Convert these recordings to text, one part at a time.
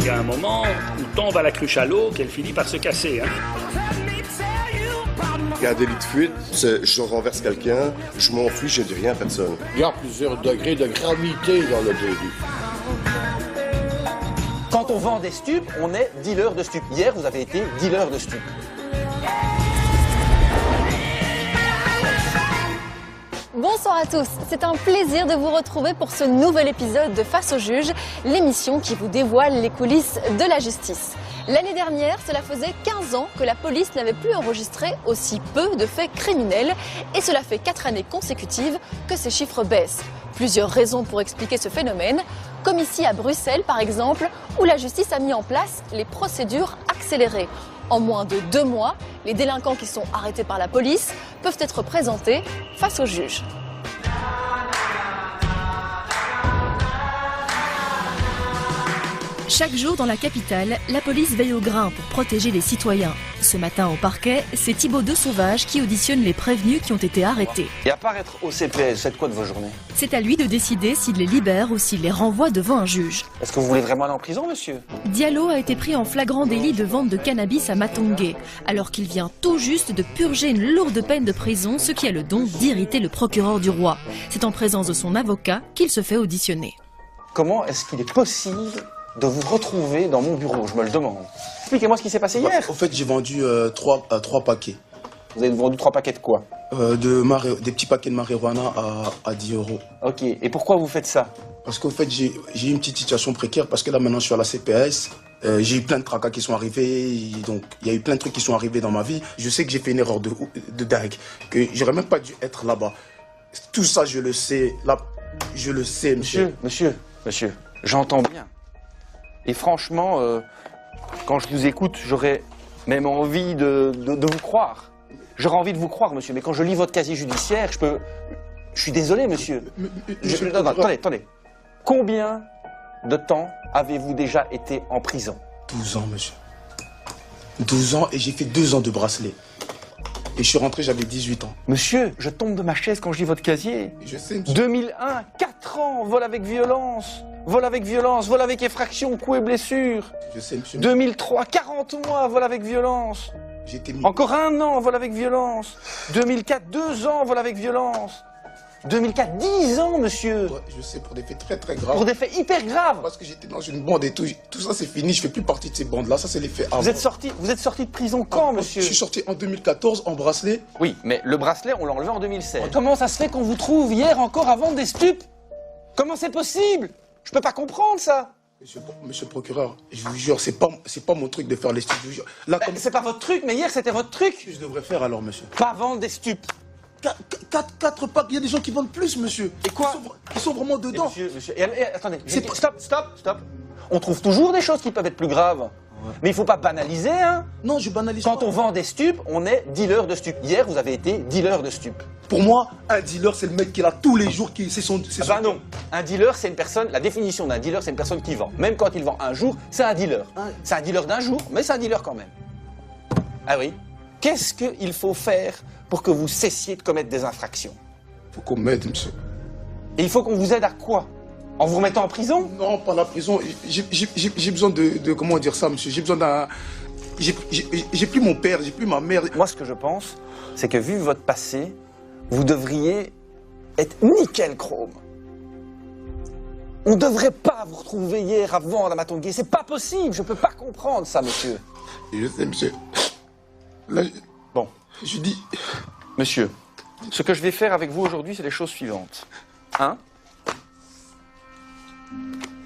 Il y a un moment où tombe à la cruche à l'eau qu'elle finit par se casser. Hein. Il y a un délit de fuite, je renverse quelqu'un, je m'enfuis, je dis rien à personne. Il y a plusieurs degrés de gravité dans le délit. Quand on vend des stupes, on est dealer de stupes. Hier, vous avez été dealer de stupes. Bonsoir à tous, c'est un plaisir de vous retrouver pour ce nouvel épisode de Face au juge, l'émission qui vous dévoile les coulisses de la justice. L'année dernière, cela faisait 15 ans que la police n'avait plus enregistré aussi peu de faits criminels et cela fait 4 années consécutives que ces chiffres baissent. Plusieurs raisons pour expliquer ce phénomène, comme ici à Bruxelles par exemple, où la justice a mis en place les procédures accélérées. En moins de 2 mois, les délinquants qui sont arrêtés par la police peuvent être présentés face au juge. Chaque jour dans la capitale, la police veille au grain pour protéger les citoyens. Ce matin au parquet, c'est Thibaut de Sauvage qui auditionne les prévenus qui ont été arrêtés. Et à part être au CPS, faites quoi de vos journées? C'est à lui de décider s'il les libère ou s'il les renvoie devant un juge. Est-ce que vous voulez vraiment aller en prison, monsieur? Diallo a été pris en flagrant délit de vente de cannabis à Matongué, alors qu'il vient tout juste de purger une lourde peine de prison, ce qui a le don d'irriter le procureur du roi. C'est en présence de son avocat qu'il se fait auditionner. Comment est-ce qu'il est possible de vous retrouver dans mon bureau? Je me le demande. Expliquez-moi ce qui s'est passé hier. En fait, j'ai vendu 3 paquets. Vous avez vendu 3 paquets de quoi? Des petits paquets de marijuana à 10 €. Ok, et pourquoi vous faites ça? Parce qu'en fait, j'ai une petite situation précaire, parce que là, maintenant, je suis à la CPS. J'ai eu plein de tracas qui sont arrivés, donc il y a eu plein de trucs qui sont arrivés dans ma vie. Je sais que j'ai fait une erreur de dingue, que j'aurais même pas dû être là-bas. Tout ça, je le sais. Là, je le sais, monsieur. Monsieur, j'entends bien. Et franchement, quand je vous écoute, j'aurais même envie de vous croire. J'aurais envie de vous croire, monsieur, mais quand je lis votre casier judiciaire, je suis désolé, monsieur. Attendez. Combien de temps avez-vous déjà été en prison? 12 ans, monsieur. 12 ans, et j'ai fait 2 ans de bracelet. Et je suis rentré, j'avais 18 ans. Monsieur, je tombe de ma chaise quand je lis votre casier. Je sais, monsieur. 2001, 4 ans, vol avec violence. Vol avec effraction, coup et blessure. Je sais, monsieur. 2003, 40 mois, vol avec violence. Encore 1 an, vol avec violence. 2004, 2 ans, vol avec violence. 2004, 10 ans, monsieur. Ouais, je sais, pour des faits très très graves. Pour des faits hyper graves. Parce que j'étais dans une bande et tout. Tout ça, c'est fini. Je fais plus partie de ces bandes-là. Ça, c'est les faits avant. Vous êtes sorti de prison quand, monsieur? Je suis sorti en 2014 en bracelet. Oui, mais le bracelet, on l'a enlevé en 2016. Comment ça se fait qu'on vous trouve hier encore à vendre des stupes? Comment c'est possible? Je peux pas comprendre ça. Monsieur le procureur, je vous jure, c'est pas mon truc de faire les stupes. Je vous jure. Là, comme... C'est pas votre truc, mais hier c'était votre truc. Qu'est-ce que je devrais faire alors, monsieur? Pas vendre des stupes. 4 packs, il y a des gens qui vendent plus, monsieur. Et quoi? Ils sont vraiment dedans. Monsieur, attendez. Stop. On trouve toujours des choses qui peuvent être plus graves. Ouais. Mais il faut pas banaliser, hein. Non, je banalise pas. Quand on vend des stupes, on est dealer de stupes. Hier, vous avez été dealer de stupes. Pour moi, un dealer, c'est le mec qui est là tous les jours, non. Un dealer, c'est une personne, la définition d'un dealer, c'est une personne qui vend. Même quand il vend un jour, c'est un dealer. C'est un dealer d'un jour, mais c'est un dealer quand même. Ah oui. Qu'est-ce qu'il faut faire pour que vous cessiez de commettre des infractions? Il faut qu'on m'aide, monsieur. Et il faut qu'on vous aide à quoi? En vous remettant en prison? Non, pas la prison. J'ai besoin de... Comment dire ça, monsieur? J'ai besoin d'un... J'ai plus mon père, j'ai plus ma mère. Moi, ce que je pense, c'est que vu votre passé, vous devriez être nickel chrome. On ne devrait pas vous retrouver hier avant à Matongué. C'est pas possible, je peux pas comprendre ça, monsieur. Je sais, monsieur. Là, bon. Je dis... Monsieur, ce que je vais faire avec vous aujourd'hui, c'est les choses suivantes. 1.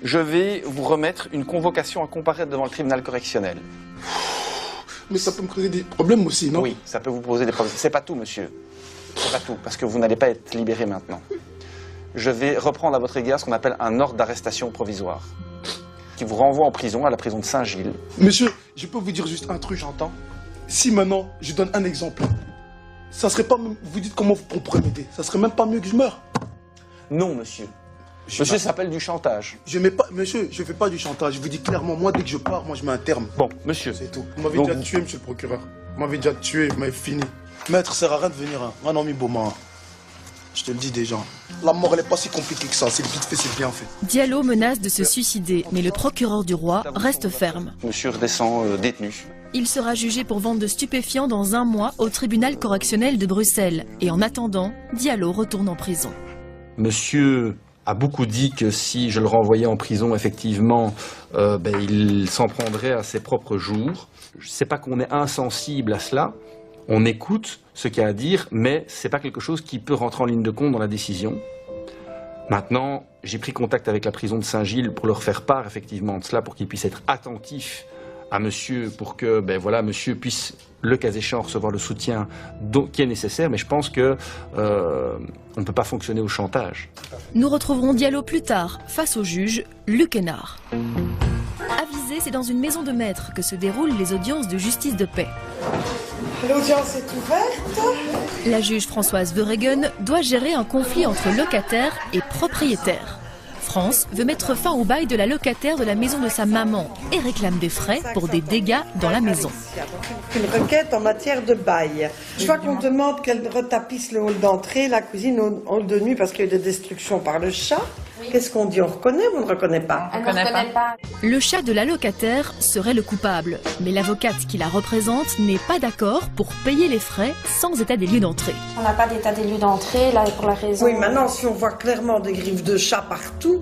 Je vais vous remettre une convocation à comparaître devant le tribunal correctionnel. Mais ça peut me causer des problèmes aussi, non? Oui, ça peut vous poser des problèmes. C'est pas tout, monsieur. C'est pas tout, parce que vous n'allez pas être libéré maintenant. Je vais reprendre à votre égard ce qu'on appelle un ordre d'arrestation provisoire, qui vous renvoie en prison, à la prison de Saint-Gilles. Monsieur, je peux vous dire juste un truc. J'entends. Si maintenant, je donne un exemple, ça serait pas... Vous dites comment vous pourrez m'aider? Ça serait même pas mieux que je meure? Non, monsieur. Monsieur, ça s'appelle du chantage. Monsieur, je fais pas du chantage. Je vous dis clairement, moi, dès que je pars, moi, je mets un terme. Bon, monsieur. C'est tout. Vous m'avez déjà tué, monsieur le procureur. Vous m'avez déjà tué, vous m'avez fini. Maître, ça sert à rien de venir. Un ami Beaumont. Je te le dis déjà. La mort, elle n'est pas si compliquée que ça. C'est vite fait, c'est bien fait. Diallo menace de se suicider, mais le procureur du roi reste ferme. Monsieur redescend détenu. Il sera jugé pour vente de stupéfiants dans 1 mois au tribunal correctionnel de Bruxelles. Et en attendant, Diallo retourne en prison. Monsieur a beaucoup dit que si je le renvoyais en prison, effectivement, il s'en prendrait à ses propres jours. Je ne sais pas qu'on est insensible à cela. On écoute ce qu'il y a à dire, mais ce n'est pas quelque chose qui peut rentrer en ligne de compte dans la décision. Maintenant, j'ai pris contact avec la prison de Saint-Gilles pour leur faire part effectivement de cela, pour qu'ils puissent être attentifs à monsieur, pour que monsieur puisse, le cas échéant, recevoir le soutien qui est nécessaire. Mais je pense que on ne peut pas fonctionner au chantage. Nous retrouverons Diallo plus tard, face au juge Luc Hénard. Avisé, c'est dans une maison de maître que se déroulent les audiences de justice de paix. L'audience est ouverte. La juge Françoise Verhegen doit gérer un conflit entre locataires et propriétaires. France veut mettre fin au bail de la locataire de la maison de sa maman et réclame des frais pour des dégâts dans la maison. Une requête en matière de bail. Je vois qu'on demande qu'elle retapisse le hall d'entrée, la cuisine, le hall de nuit parce qu'il y a eu des destructions par le chat. Oui. Qu'est-ce qu'on dit? On reconnaît ou on ne reconnaît pas? On ne reconnaît pas. Le chat de la locataire serait le coupable, mais l'avocate qui la représente n'est pas d'accord pour payer les frais sans état des lieux d'entrée. On n'a pas d'état des lieux d'entrée, là, pour la raison... Oui, maintenant, si on voit clairement des griffes de chat partout...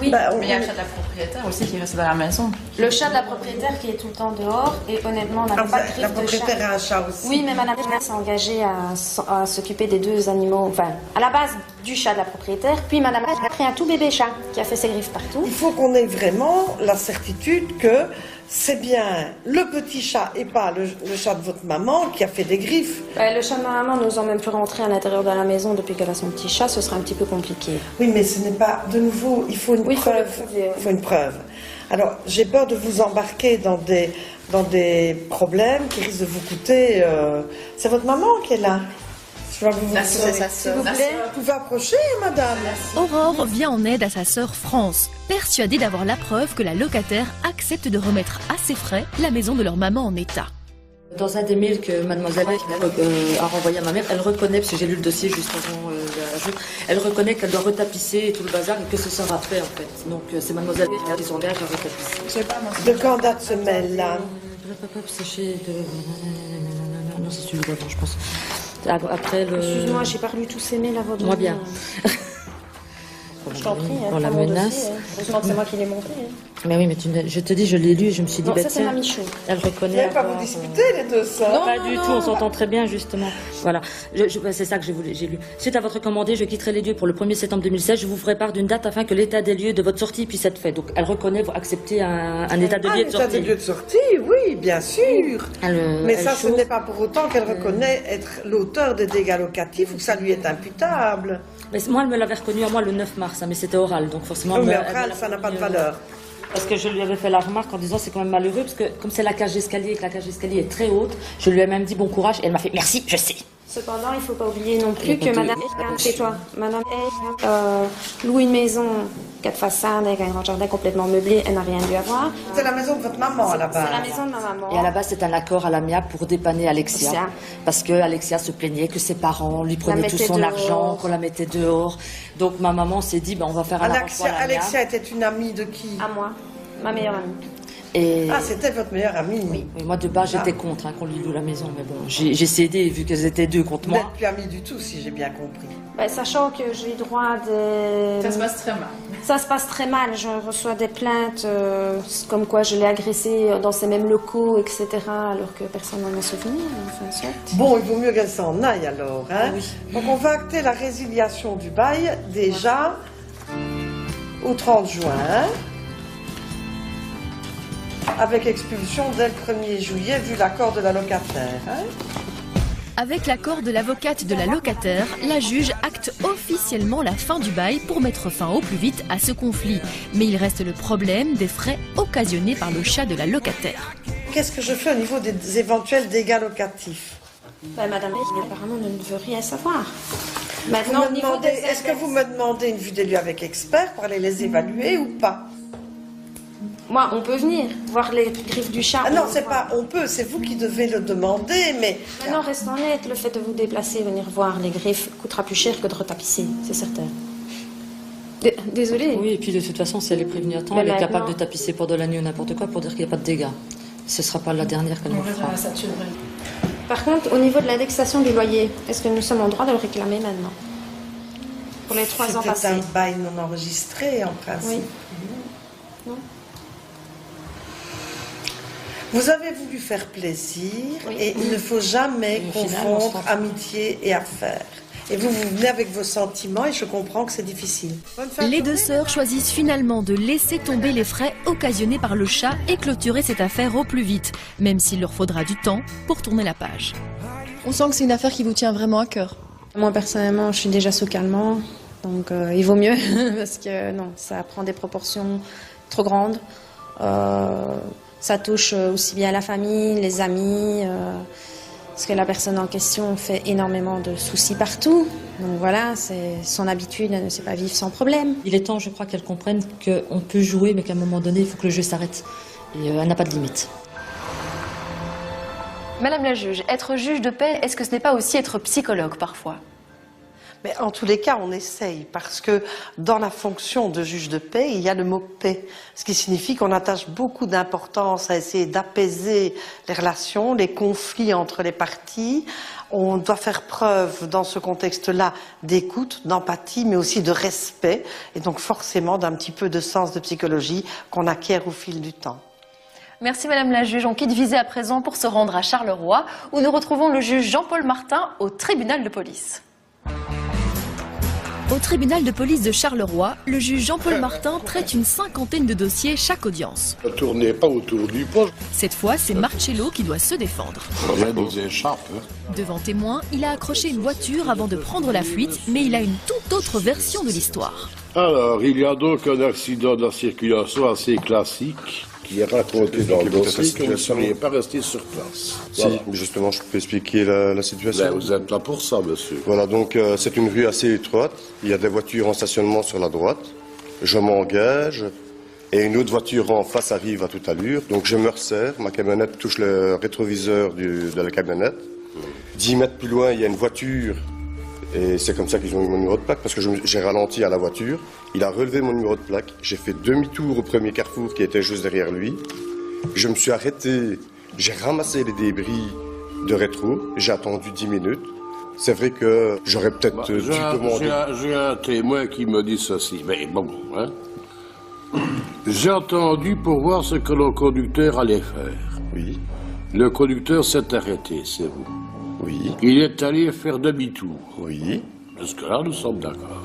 Oui, mais il y a le chat de la propriétaire aussi qui reste dans la maison. Le chat de la propriétaire qui est tout le temps dehors, et honnêtement, on n'a pas de griffe de chat. La propriétaire a un chat aussi. Oui, mais madame s'est engagée à s'occuper des 2 animaux, enfin, à la base du chat de la propriétaire, puis madame a pris un tout bébé chat qui a fait ses griffes partout. Il faut qu'on ait vraiment la certitude que c'est bien le petit chat et pas le chat de votre maman qui a fait des griffes. Le chat de ma maman n'osant même plus rentrer à l'intérieur de la maison depuis qu'elle a son petit chat, ce sera un petit peu compliqué. Oui, mais ce n'est pas... De nouveau, il faut une preuve. Il faut une preuve. Alors, j'ai peur de vous embarquer dans des problèmes qui risquent de vous coûter... C'est votre maman qui est là. Je vais vous s'il vous plaît. Vous pouvez approcher, madame. Aurore vient en aide à sa sœur France, persuadée d'avoir la preuve que la locataire accepte de remettre à ses frais la maison de leur maman en état. Dans un des mails que mademoiselle a renvoyé à ma mère, elle reconnaît, parce que j'ai lu le dossier juste avant la joute, elle reconnaît qu'elle doit retapisser et tout le bazar et que ce sera fait en fait. Donc c'est mademoiselle qui s'engage à retapisser. De quand date ce mail-là? C'est chez... Non, c'est celui d'avant, je pense. Après le... Excuse-moi, j'ai pas lu tous ces mails avant de... Moi bien. Je t'en prie, pour la menace. Heureusement que c'est moi qui l'ai monté. Mais oui, mais je te dis, je l'ai lu et je me suis dit, non, ça c'est ma Michou. Elle reconnaît. Vous n'allez pas vous disputer les deux sœurs? Non, pas du tout, on s'entend très bien justement. Voilà, c'est ça que j'ai lu. Suite à votre commandé, je quitterai les lieux pour le 1er septembre 2016. Je vous ferai part d'une date afin que l'état des lieux de votre sortie puisse être fait. Donc elle reconnaît, vous acceptez un état de lieu de sortie. Un état de lieu de sortie, oui, bien sûr. Mais ça, ce n'est pas pour autant qu'elle reconnaît être l'auteur des dégâts locatifs ou que ça lui est imputable. Mais moi, elle me l'avait reconnu à moi le 9 mars, hein, mais c'était oral, donc forcément... Oui, mais oral, ça n'a pas de valeur. Parce que je lui avais fait la remarque en disant c'est quand même malheureux, parce que comme c'est la cage d'escalier et que la cage d'escalier est très haute, je lui ai même dit bon courage et elle m'a fait merci, je sais. Cependant, il ne faut pas oublier non plus que madame, c'est toi, madame loue une maison, 4 façades avec un grand jardin complètement meublé, elle n'a rien dû avoir. C'est la maison de votre maman à la base. C'est la maison de ma maman. Et à la base, c'est un accord à l'amiable pour dépanner Alexia. Parce que Alexia se plaignait que ses parents lui prenaient tout son argent, qu'on la mettait dehors. Donc ma maman s'est dit, ben, on va faire un arrangement à l'amiable. Alexia était une amie de qui? À moi, ma meilleure amie. Et... Ah, c'était votre meilleure amie. Oui. Et moi, de base, j'étais contre qu'on lui loue la maison. Mais bon, j'ai cédé vu qu'elles étaient 2 contre moi. Vous n'êtes plus amie du tout, si j'ai bien compris. Ben, sachant que j'ai droit de... Ça se passe très mal. Ça se passe très mal. Je reçois des plaintes comme quoi je l'ai agressée dans ces mêmes locaux, etc. Alors que personne n'en a souvenir. Enfin, soit. Bon, il vaut mieux qu'elle s'en aille alors. Hein? Oui. Donc on va acter la résiliation du bail déjà au 30 juin. Avec expulsion dès le 1er juillet, vu l'accord de la locataire. Hein? Avec l'accord de l'avocate de la locataire, la juge acte officiellement la fin du bail pour mettre fin au plus vite à ce conflit. Mais il reste le problème des frais occasionnés par le chat de la locataire. Qu'est-ce que je fais au niveau des éventuels dégâts locatifs? Ben, madame, apparemment, ne veut rien savoir. Maintenant, est-ce que vous me demandez une vue des lieux avec expert pour aller les évaluer ou pas? Moi, on peut venir voir les griffes du chat. Ah non, c'est pas on peut, c'est vous qui devez le demander, mais... Maintenant, restons honnêtes, le fait de vous déplacer, venir voir les griffes coûtera plus cher que de retapisser, c'est certain. Désolée. Oui, et puis de toute façon, si elle est prévenue à temps, Mais elle est maintenant- capable de tapisser pour de la nuit ou n'importe quoi pour dire qu'il n'y a pas de dégâts. Ce ne sera pas la dernière qu'elle nous fera. Par contre, au niveau de l'indexation du loyer, est-ce que nous sommes en droit de le réclamer maintenant? Pour les 3 ans C'était passés. un bail non enregistré, en principe. Oui. Non. Vous avez voulu faire plaisir, et il ne faut jamais Et au final, on se confondre rend- amitié et affaires. Et vous venez avec vos sentiments, et je comprends que c'est difficile. Bonne fin de Les deux journée. sœurs choisissent finalement de laisser tomber les frais occasionnés par le chat et clôturer cette affaire au plus vite, même s'il leur faudra du temps pour tourner la page. On sent que c'est une affaire qui vous tient vraiment à cœur. Moi, personnellement, je suis déjà sous calmant, donc il vaut mieux, parce que non, ça prend des proportions trop grandes. Ça touche aussi bien la famille, les amis, parce que la personne en question fait énormément de soucis partout. Donc voilà, c'est son habitude, elle ne sait pas vivre sans problème. Il est temps, je crois, qu'elle comprenne qu'on peut jouer, mais qu'à un moment donné, il faut que le jeu s'arrête. Et elle n'a pas de limite. Madame la juge, être juge de paix, est-ce que ce n'est pas aussi être psychologue parfois? Mais en tous les cas, on essaye, parce que dans la fonction de juge de paix, il y a le mot paix, ce qui signifie qu'on attache beaucoup d'importance à essayer d'apaiser les relations, les conflits entre les parties. On doit faire preuve dans ce contexte-là d'écoute, d'empathie, mais aussi de respect, et donc forcément d'un petit peu de sens de psychologie qu'on acquiert au fil du temps. Merci Madame la juge. On quitte Visé à présent pour se rendre à Charleroi, où nous retrouvons le juge Jean-Paul Martin au tribunal de police. Au tribunal de police de Charleroi, le juge Jean-Paul Martin traite une 50aine de dossiers chaque audience. Ne tournez pas autour du pot. Cette fois, c'est Marcello qui doit se défendre. Rien nous échappe. Devant témoin, il a accroché une voiture avant de prendre la fuite, mais il a une toute autre version de l'histoire. Alors, il y a donc un accident de la circulation assez classique qui est raconté dans le dossier que vous ne seriez pas resté sur place. Voilà. Si, justement, je peux expliquer la situation. Ben, vous êtes là pour ça, monsieur. Voilà, donc c'est une rue assez étroite. Il y a des voitures en stationnement sur la droite. Je m'engage et une autre voiture en face arrive à toute allure. Donc je me resserre, ma camionnette touche le rétroviseur de la camionnette. 10 mètres plus loin, il y a une voiture et c'est comme ça qu'ils ont eu mon numéro de plaque parce que j'ai ralenti à la voiture. Il a relevé mon numéro de plaque. J'ai fait demi-tour au premier carrefour qui était juste derrière lui. Je me suis arrêté, j'ai ramassé les débris de rétro, j'ai attendu 10 minutes. C'est vrai que j'aurais peut-être dû demander... J'ai un témoin qui me dit ceci, mais bon, hein. J'ai entendu pour voir ce que le conducteur allait faire. Oui. Le conducteur s'est arrêté, c'est vous. Oui. Il est allé faire demi-tour. Oui. Jusque-là, nous sommes d'accord.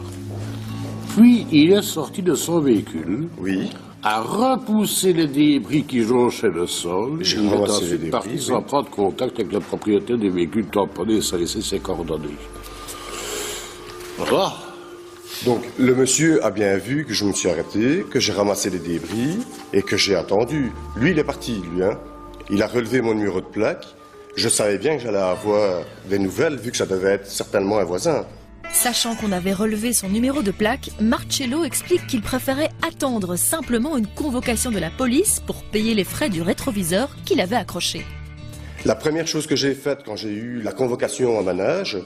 Puis, il est sorti de son véhicule. Oui. A repoussé les débris qui jonchaient le sol. J'ai Il est ramassé les ensuite débris, parti oui. sans prendre contact avec le propriétaire des véhicules tamponnés sans laisser ses coordonnées. Voilà. Donc le monsieur a bien vu que je me suis arrêté, que j'ai ramassé les débris et que j'ai attendu. Lui, il est parti, lui. Hein. Il a relevé mon numéro de plaque. Je savais bien que j'allais avoir des nouvelles vu que ça devait être certainement un voisin. Sachant qu'on avait relevé son numéro de plaque, Marcello explique qu'il préférait attendre simplement une convocation de la police pour payer les frais du rétroviseur qu'il avait accroché. La première chose que j'ai faite quand j'ai eu la convocation en manège,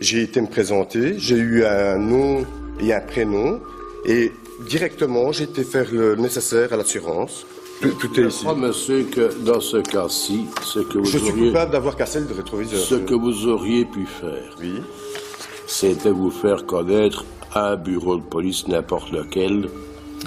j'ai été me présenter, j'ai eu un nom et un prénom et directement j'ai été faire le nécessaire à l'assurance. Tout est ici. Je crois, monsieur, que dans ce cas-ci, ce que vous Je suis auriez... coupable d'avoir cassé le rétroviseur. Ce que vous auriez pu faire, oui, c'était vous faire connaître à un bureau de police n'importe lequel,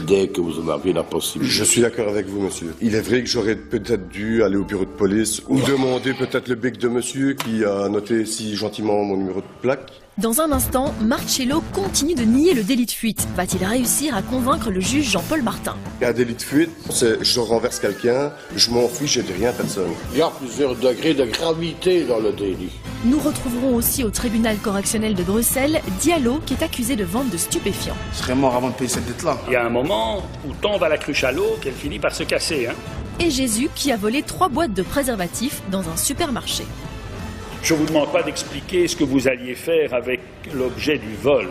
dès que vous en aviez la possibilité. Je suis d'accord avec vous, monsieur. Il est vrai que j'aurais peut-être dû aller au bureau de police ou demander peut-être le bec de monsieur qui a noté si gentiment mon numéro de plaque. Dans un instant, Marcello continue de nier le délit de fuite. Va-t-il réussir à convaincre le juge Jean-Paul Martin? Un délit de fuite, c'est je renverse quelqu'un, je m'enfuis, je dis rien à personne. Il y a plusieurs degrés de gravité dans le délit. Nous retrouverons aussi au tribunal correctionnel de Bruxelles Diallo qui est accusé de vente de stupéfiants. Je serais mort avant de payer cette dette-là. Il y a un moment où tombe à la cruche à l'eau qu'elle finit par se casser. Hein. Et Jésus qui a volé 3 boîtes de préservatifs dans un supermarché. Je ne vous demande pas d'expliquer ce que vous alliez faire avec l'objet du vol.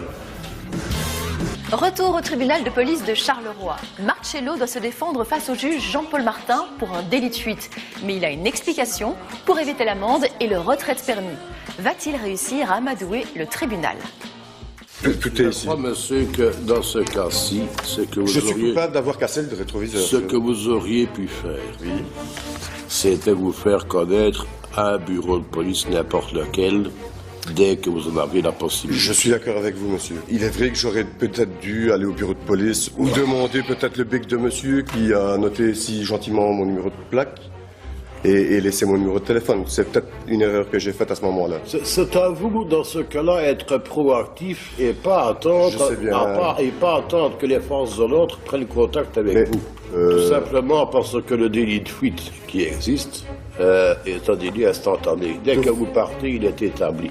Retour au tribunal de police de Charleroi. Marcello doit se défendre face au juge Jean-Paul Martin pour un délit de fuite. Mais il a une explication pour éviter l'amende et le retrait de permis. Va-t-il réussir à amadouer le tribunal? Tout est ici. Je crois, monsieur, que dans ce cas-ci, ce que vous Je suis auriez... coupable d'avoir cassé le rétroviseur. Ce que vous auriez pu faire, c'était vous faire connaître à un bureau de police, n'importe lequel, dès que vous en avez la possibilité. Je suis d'accord avec vous, monsieur. Il est vrai que j'aurais peut-être dû aller au bureau de police ou demander peut-être le bec de monsieur qui a noté si gentiment mon numéro de plaque et laisser mon numéro de téléphone. C'est peut-être une erreur que j'ai faite à ce moment-là. C'est à vous, dans ce cas-là, être proactif et pas attendre, Je sais bien. pas attendre que les forces de l'ordre prennent contact avec vous. Tout simplement parce que le délit de fuite qui existe est un délit instantané. Dès que vous partez, il est établi.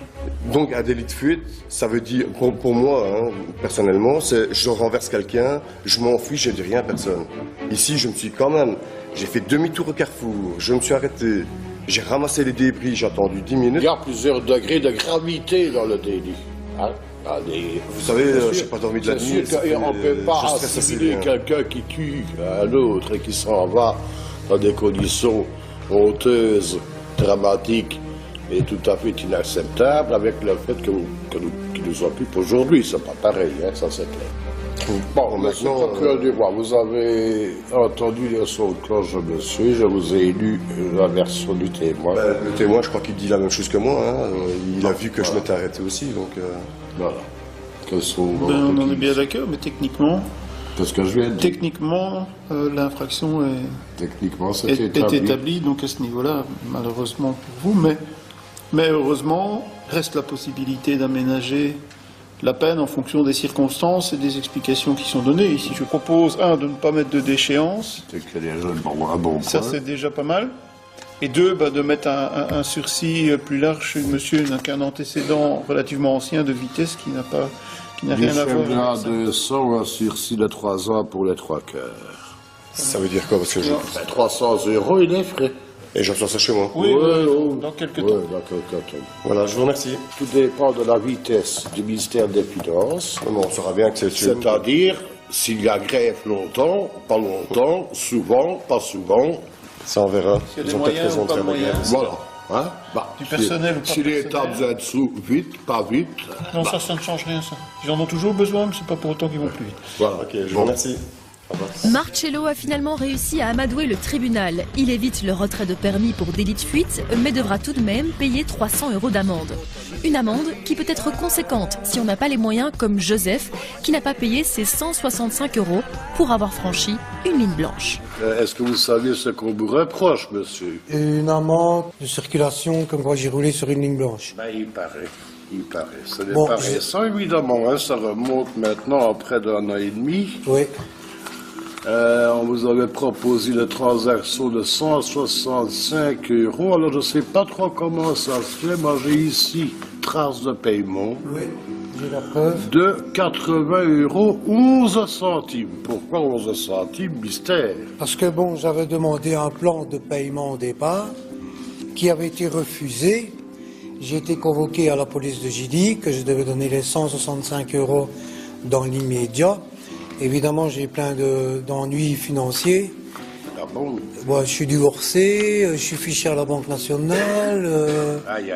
Donc un délit de fuite, ça veut dire, pour moi, hein, personnellement, c'est je renverse quelqu'un, je m'enfuis, je dis rien à personne. Ici, je me suis quand même, j'ai fait demi-tour au carrefour, je me suis arrêté, j'ai ramassé les débris, j'ai attendu 10 minutes. Il y a plusieurs degrés de gravité dans le délit. Hein? Vous savez, je n'ai pas dormi de la nuit. On ne peut pas assimiler quelqu'un qui tue un autre et qui s'en va dans des conditions honteuses, dramatiques et tout à fait inacceptables avec le fait qui nous occupe aujourd'hui. C'est pas pareil, hein, ça c'est clair. Bon, maintenant, procureur du roi, vous avez entendu les sons de cloche de monsieur, je vous ai lu la version du témoin. Le témoin, je crois qu'il dit la même chose que moi. Hein. Il a vu que je m'étais arrêté aussi, donc... Voilà. On en est bien d'accord, mais techniquement... Parce que je viens de... Techniquement, l'infraction est établie, donc à ce niveau-là, malheureusement pour vous, mais heureusement, reste la possibilité d'aménager la peine en fonction des circonstances et des explications qui sont données. Ici, je propose, de ne pas mettre de déchéance. Ça, c'est déjà pas mal. Et 2, de mettre un sursis plus large chez monsieur qu'un antécédent relativement ancien de vitesse qui n'a rien à voir. De 100, un sursis de 3 ans pour les 3 quarts. Ça veut dire quoi? Parce que 300 € et les frais. Et je reçois ça chez moi. Oui, dans quelques temps. Voilà, je vous remercie. Tout dépend de la vitesse du ministère des Finances. On saura bien que c'est sûr. C'est-à-dire, s'il y a grève longtemps, pas longtemps, souvent, pas souvent. Ça, on verra. S'il y a des moyens ou pas de moyens. Voilà. Hein? Du personnel ou pas si l'État a besoin de sous, vite, pas vite. Non, ça ne change rien, ça. Ils en ont toujours besoin, mais c'est pas pour autant qu'ils vont plus vite. Voilà. Ok, je vous remercie. Marcello a finalement réussi à amadouer le tribunal. Il évite le retrait de permis pour délit de fuite, mais devra tout de même payer 300 € d'amende. Une amende qui peut être conséquente si on n'a pas les moyens, comme Joseph, qui n'a pas payé ses 165 € pour avoir franchi une ligne blanche. Est-ce que vous savez ce qu'on vous reproche, monsieur? Une amende de circulation comme quand j'ai roulé sur une ligne blanche. Il paraît. Ce n'est pas récent, évidemment. Hein, ça remonte maintenant à près d'1 an et demi. Oui. On vous avait proposé une transaction de 165 €. Alors, je ne sais pas trop comment ça se fait. Moi, j'ai ici trace de paiement. Oui, j'ai la preuve. De 80 €, 11 centimes. Pourquoi 11 centimes? Mystère. Parce que, j'avais demandé un plan de paiement au départ qui avait été refusé. J'ai été convoqué à la police de Gilly, que je devais donner les 165 € dans l'immédiat. Évidemment, j'ai plein d'ennuis financiers. Ah bon? Je suis divorcé, je suis fiché à la Banque nationale. Aïe.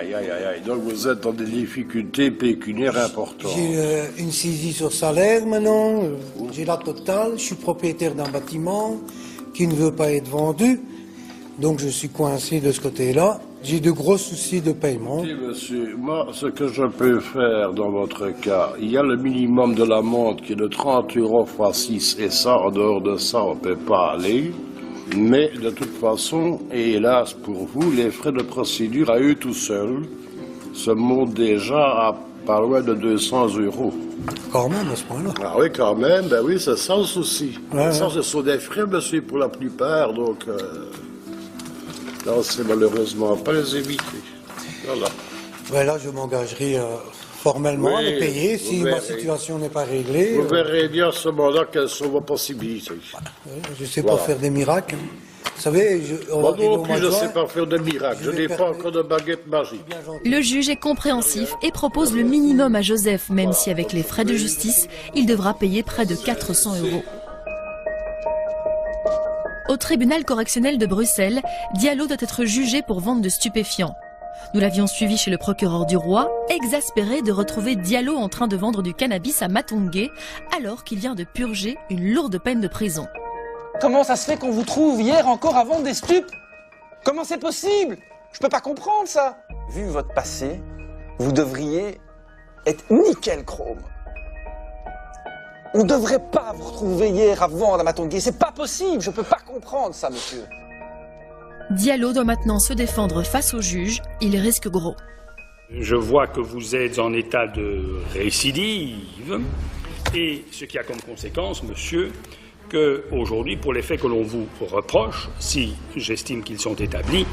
Donc vous êtes dans des difficultés pécuniaires importantes. J'ai une saisie sur salaire maintenant. J'ai la totale. Je suis propriétaire d'un bâtiment qui ne veut pas être vendu. Donc je suis coincé de ce côté-là. J'ai de gros soucis de paiement. Oui, monsieur, moi, ce que je peux faire dans votre cas, il y a le minimum de l'amende qui est de 30 € x 6, et ça, en dehors de ça, on ne peut pas aller. Mais de toute façon, et hélas pour vous, les frais de procédure à eux tout seuls se montent déjà à pas loin de 200 €. Quand même, à ce point-là. Ah oui, quand même, ben oui, c'est ça le souci. Ouais, ça, ce sont des frais, monsieur, pour la plupart, donc... Là, on ne sait malheureusement pas les éviter. Voilà. Là, je m'engagerai formellement à les payer si ma situation n'est pas réglée. Vous verrez bien à ce moment-là quelles sont vos possibilités. Je ne sais pas faire des miracles. Vous savez, moi non plus, je ne sais pas faire de miracle. Je n'ai pas encore de baguette magique. Le juge est compréhensif et propose le minimum à Joseph, même si avec les frais de justice, il devra payer près de 400 €. Au tribunal correctionnel de Bruxelles, Diallo doit être jugé pour vente de stupéfiants. Nous l'avions suivi chez le procureur du roi, exaspéré de retrouver Diallo en train de vendre du cannabis à Matongué, alors qu'il vient de purger une lourde peine de prison. Comment ça se fait qu'on vous trouve hier encore à vendre des stupes? Comment c'est possible? Je peux pas comprendre ça. Vu votre passé, vous devriez être nickel chrome. On ne devrait pas vous retrouver hier à vendre à Matongué. C'est pas possible, je peux pas comprendre ça, monsieur. Diallo doit maintenant se défendre face au juge. Il risque gros. Je vois que vous êtes en état de récidive, et ce qui a comme conséquence, monsieur, qu'aujourd'hui, pour les faits que l'on vous reproche, si j'estime qu'ils sont établis,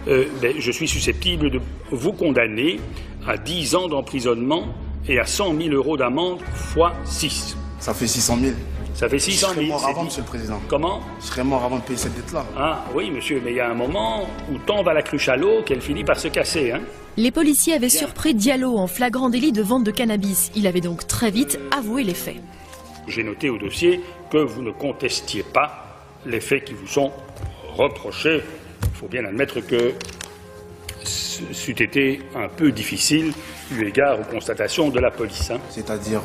je suis susceptible de vous condamner à 10 ans d'emprisonnement et à 100 000 € d'amende fois 6. Ça fait 600 000. Ça fait 600 000. Je serais mort avant, monsieur le président. Comment? Je serais mort avant de payer cette dette-là. Ah oui, monsieur, mais il y a un moment où tant va la cruche à l'eau qu'elle finit par se casser, hein. Les policiers avaient surpris Diallo en flagrant délit de vente de cannabis. Il avait donc très vite avoué les faits. J'ai noté au dossier que vous ne contestiez pas les faits qui vous sont reprochés. Il faut bien admettre que c'eût été un peu difficile eu égard aux constatations de la police. Hein. C'est-à-dire...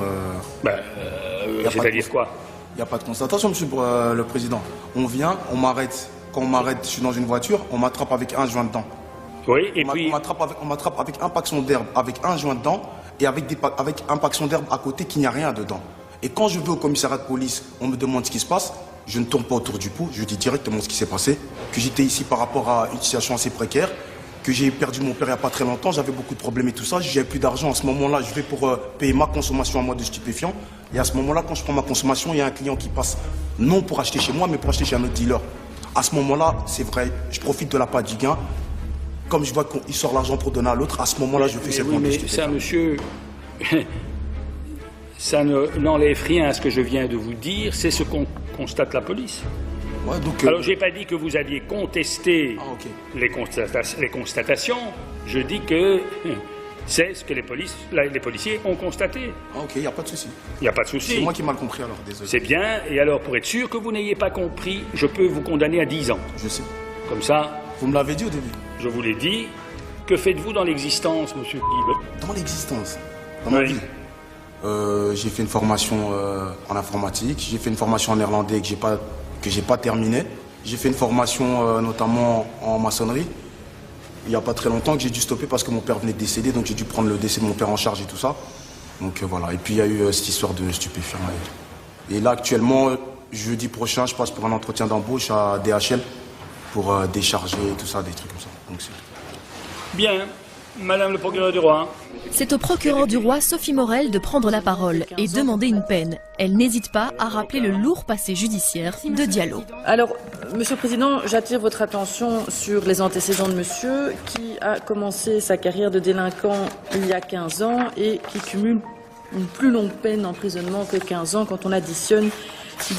c'est-à-dire quoi? Il n'y a pas de constatation, monsieur le président. On vient, on m'arrête. Quand on m'arrête, je suis dans une voiture, on m'attrape avec un joint dedans. Oui, et puis... On m'attrape avec un paxon d'herbe, avec un joint dedans, et avec un paxon d'herbe à côté qui n'y a rien dedans. Et quand je vais au commissariat de police, on me demande ce qui se passe, je ne tourne pas autour du pot, je dis directement ce qui s'est passé, que j'étais ici par rapport à une situation assez précaire, que j'ai perdu mon père il n'y a pas très longtemps, j'avais beaucoup de problèmes et tout ça, j'avais plus d'argent. À ce moment-là, je vais pour payer ma consommation à moi de stupéfiants. Et à ce moment-là, quand je prends ma consommation, il y a un client qui passe, non pour acheter chez moi, mais pour acheter chez un autre dealer. À ce moment-là, c'est vrai, je profite de la part du gain. Comme je vois qu'il sort l'argent pour donner à l'autre, à ce moment-là, je fais cette vente de stupéfiants. Ça, monsieur, ça n'enlève rien à ce que je viens de vous dire, c'est ce qu'on constate la police. Ouais, donc, alors, je n'ai pas dit que vous aviez contesté les constatations, je dis que c'est ce que les policiers ont constaté. Ah ok, il n'y a pas de souci. Il n'y a pas de souci. C'est moi qui ai mal compris alors, désolé. C'est bien, et alors pour être sûr que vous n'ayez pas compris, je peux vous condamner à 10 ans. Je sais. Comme ça... Vous me l'avez dit au début. Je vous l'ai dit. Que faites-vous dans l'existence, monsieur Guy? Dans l'existence? Dans ma vie. J'ai fait une formation en informatique, j'ai fait une formation en néerlandais que j'ai pas terminée. J'ai fait une formation notamment en maçonnerie. Il n'y a pas très longtemps que j'ai dû stopper parce que mon père venait de décéder, donc j'ai dû prendre le décès de mon père en charge et tout ça. Donc voilà, et puis il y a eu cette histoire de stupéfiants. Et là actuellement, jeudi prochain, je passe pour un entretien d'embauche à DHL pour décharger et tout ça, des trucs comme ça. Donc, bien. Madame le procureur du roi. C'est au procureur du roi, Sophie Morel, de prendre la parole et demander une peine. Elle n'hésite pas à rappeler le lourd passé judiciaire de Diallo. Alors, Monsieur le Président, j'attire votre attention sur les antécédents de monsieur qui a commencé sa carrière de délinquant il y a 15 ans et qui cumule une plus longue peine d'emprisonnement que 15 ans quand on additionne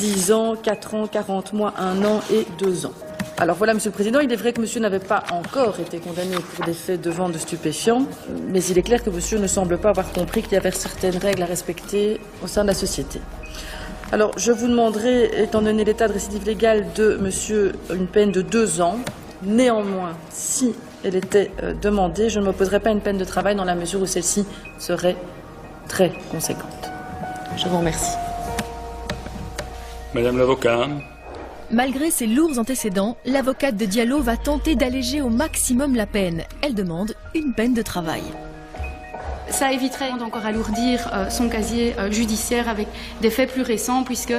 10 ans, 4 ans, 40 mois, 1 an et 2 ans. Alors voilà, Monsieur le Président, il est vrai que monsieur n'avait pas encore été condamné pour des faits de vente de stupéfiants, mais il est clair que monsieur ne semble pas avoir compris qu'il y avait certaines règles à respecter au sein de la société. Alors, je vous demanderai, étant donné l'état de récidive légale de monsieur, une peine de 2 ans. Néanmoins, si elle était demandée, je ne m'opposerai pas à une peine de travail dans la mesure où celle-ci serait très conséquente. Je vous remercie. Madame l'avocat. Malgré ses lourds antécédents, l'avocate de Diallo va tenter d'alléger au maximum la peine. Elle demande une peine de travail. Ça éviterait d'encore alourdir son casier judiciaire avec des faits plus récents, puisque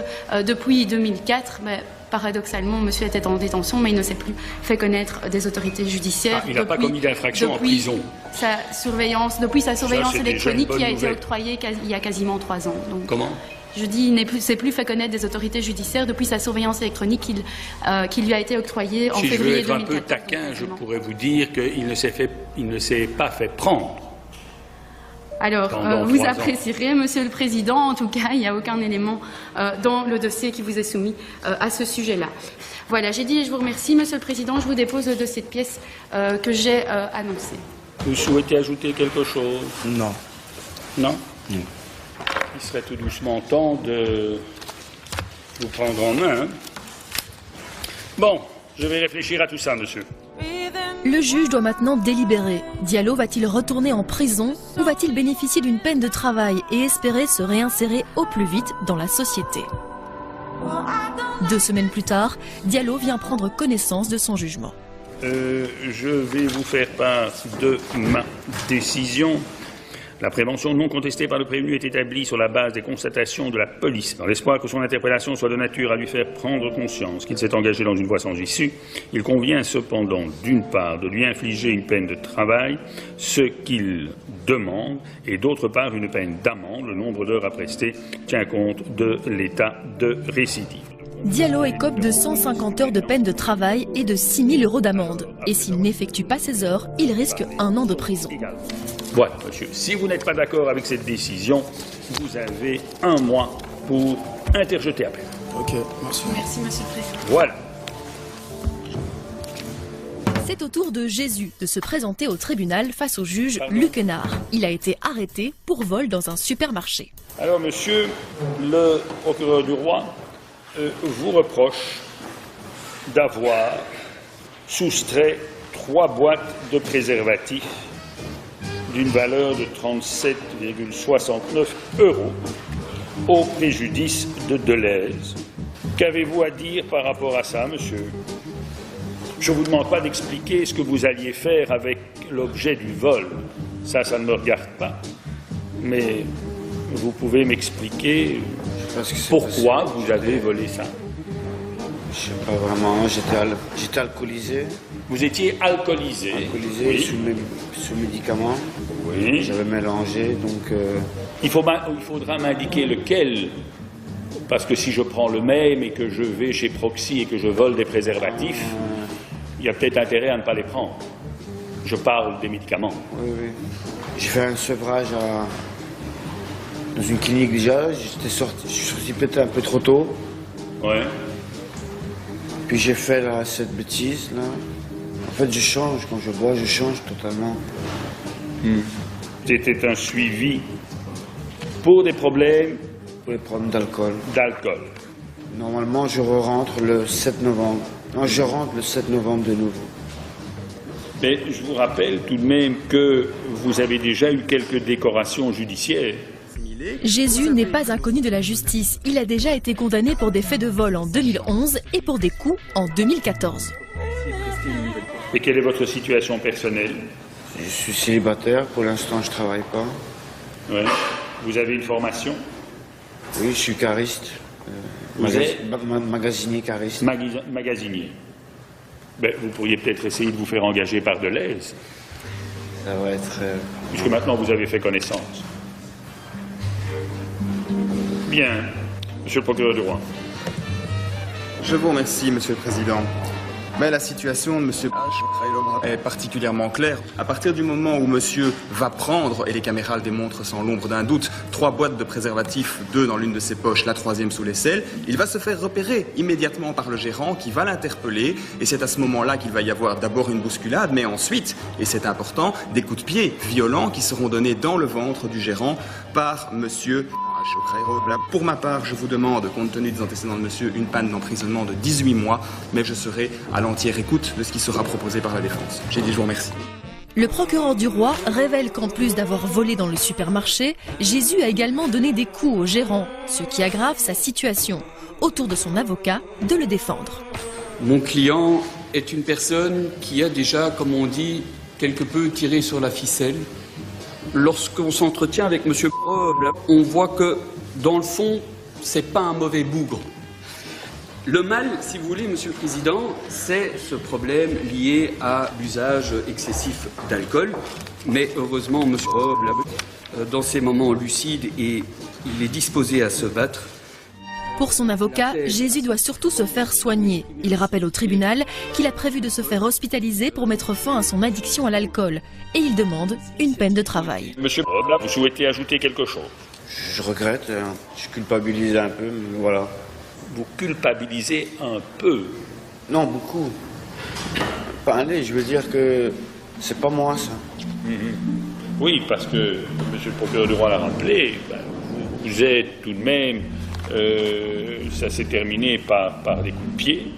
depuis 2004, paradoxalement, monsieur était en détention, mais il ne s'est plus fait connaître des autorités judiciaires. Il n'a pas commis d'infraction en prison. Depuis sa surveillance électronique qui a été octroyée il y a quasiment 3 ans. Donc, comment? Je dis, il ne s'est plus fait connaître des autorités judiciaires depuis sa surveillance électronique qui lui a été octroyée en février 2014. Si je veux être un peu taquin, je pourrais vous dire qu'il ne s'est pas fait prendre. Alors, vous apprécierez, Monsieur le Président, en tout cas, il n'y a aucun élément dans le dossier qui vous est soumis à ce sujet-là. Voilà, j'ai dit, je vous remercie, Monsieur le Président, je vous dépose le dossier de pièces que j'ai annoncé. Vous souhaitez ajouter quelque chose? Non. Non? Non. Il serait tout doucement temps de vous prendre en main. Hein? Bon, je vais réfléchir à tout ça, monsieur. Le juge doit maintenant délibérer. Diallo va-t-il retourner en prison ou va-t-il bénéficier d'une peine de travail et espérer se réinsérer au plus vite dans la société? 2 semaines plus tard, Diallo vient prendre connaissance de son jugement. Je vais vous faire part de ma décision. La prévention non contestée par le prévenu est établie sur la base des constatations de la police, dans l'espoir que son interpellation soit de nature à lui faire prendre conscience qu'il s'est engagé dans une voie sans issue. Il convient cependant, d'une part, de lui infliger une peine de travail, ce qu'il demande, et d'autre part, une peine d'amende. Le nombre d'heures à prester tient compte de l'état de récidive. Diallo écope de 150 heures de peine de travail et de 6 000 € d'amende. Et s'il n'effectue pas ces heures, il risque 1 an de prison. Voilà, monsieur. Si vous n'êtes pas d'accord avec cette décision, vous avez 1 mois pour interjeter appel. Ok, merci. Merci, Monsieur le Président. Voilà. C'est au tour de Jésus de se présenter au tribunal face au juge Luc Hénard. Il a été arrêté pour vol dans un supermarché. Alors, monsieur, le procureur du roi vous reproche d'avoir soustrait 3 boîtes de préservatifs d'une valeur de 37,69 € au préjudice de Deleuze. Qu'avez-vous à dire par rapport à ça, monsieur? Je ne vous demande pas d'expliquer ce que vous alliez faire avec l'objet du vol. Ça ne me regarde pas. Mais vous pouvez m'expliquer pourquoi vous avez volé ça? Je ne sais pas vraiment, j'étais alcoolisé. Vous étiez alcoolisé? Alcoolisé, oui. sous médicaments. Oui. J'avais mélangé, donc... Il faudra m'indiquer lequel, parce que si je prends le même et que je vais chez Proxy et que je vole des préservatifs, il y a peut-être intérêt à ne pas les prendre. Je parle des médicaments. Oui, oui. J'ai fait un sevrage dans une clinique déjà, je suis sorti peut-être un peu trop tôt. Ouais. Puis j'ai fait cette bêtise là. En fait, je change, quand je bois, je change totalement. C'était un suivi pour des problèmes? Pour les problèmes d'alcool. D'alcool. Normalement, je rentre le 7 novembre. Non, je rentre le 7 novembre de nouveau. Mais je vous rappelle tout de même que vous avez déjà eu quelques décorations judiciaires. Jésus n'est pas inconnu de la justice. Il a déjà été condamné pour des faits de vol en 2011 et pour des coups en 2014. Et quelle est votre situation personnelle? Je suis célibataire, pour l'instant je ne travaille pas. Ouais. Vous avez une formation? Oui, je suis cariste. Magasinier cariste. Magasinier. Ben, vous pourriez peut-être essayer de vous faire engager par Deleuze. Ça va être... Puisque maintenant vous avez fait connaissance. Bien, monsieur le procureur du roi. Je vous remercie, monsieur le président. Mais la situation de monsieur est particulièrement claire. À partir du moment où monsieur va prendre, et les caméras le démontrent sans l'ombre d'un doute, 3 boîtes de préservatifs, 2 dans l'une de ses poches, la 3e sous l'aisselle, il va se faire repérer immédiatement par le gérant qui va l'interpeller. Et c'est à ce moment-là qu'il va y avoir d'abord une bousculade, mais ensuite, et c'est important, des coups de pied violents qui seront donnés dans le ventre du gérant par monsieur... Pour ma part, je vous demande, compte tenu des antécédents de monsieur, une peine d'emprisonnement de 18 mois, mais je serai à l'entière écoute de ce qui sera proposé par la défense. J'ai dit je vous remercie. Le procureur du roi révèle qu'en plus d'avoir volé dans le supermarché, Jésus a également donné des coups au gérant, ce qui aggrave sa situation. Au tour de son avocat de le défendre. Mon client est une personne qui a déjà, comme on dit, quelque peu tiré sur la ficelle. Lorsqu'on s'entretient avec M. Proble, on voit que, dans le fond, c'est pas un mauvais bougre. Le mal, si vous voulez, Monsieur le Président, c'est ce problème lié à l'usage excessif d'alcool. Mais heureusement, M. Proble, dans ces moments lucides, il est disposé à se battre. Pour son avocat, Jésus doit surtout se faire soigner. Il rappelle au tribunal qu'il a prévu de se faire hospitaliser pour mettre fin à son addiction à l'alcool. Et il demande une peine de travail. Monsieur Proble, vous souhaitez ajouter quelque chose? Je regrette, je culpabilise un peu, mais voilà. Vous culpabilisez un peu? Non, beaucoup. Pas aller, je veux dire que c'est pas moi, ça. Oui, parce que, monsieur le procureur du roi l'a rappelé, vous êtes tout de même, ça s'est terminé par des coups de pied,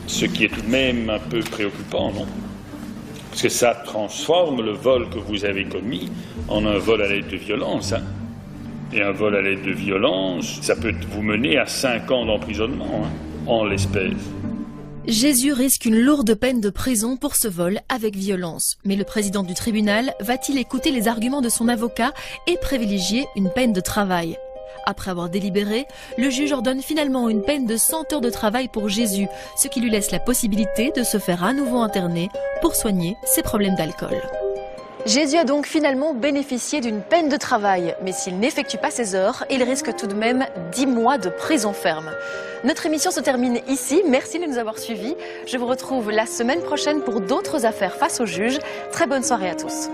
ce qui est tout de même un peu préoccupant, non? Parce que ça transforme le vol que vous avez commis en un vol à l'aide de violence. Hein. Et un vol à l'aide de violence, ça peut vous mener à 5 ans d'emprisonnement, hein, en l'espèce. Jésus risque une lourde peine de prison pour ce vol avec violence. Mais le président du tribunal va-t-il écouter les arguments de son avocat et privilégier une peine de travail? Après avoir délibéré, le juge ordonne finalement une peine de 100 heures de travail pour Jésus, ce qui lui laisse la possibilité de se faire à nouveau interner pour soigner ses problèmes d'alcool. Jésus a donc finalement bénéficié d'une peine de travail, mais s'il n'effectue pas ses heures, il risque tout de même 10 mois de prison ferme. Notre émission se termine ici, merci de nous avoir suivis. Je vous retrouve la semaine prochaine pour d'autres affaires face au juge. Très bonne soirée à tous.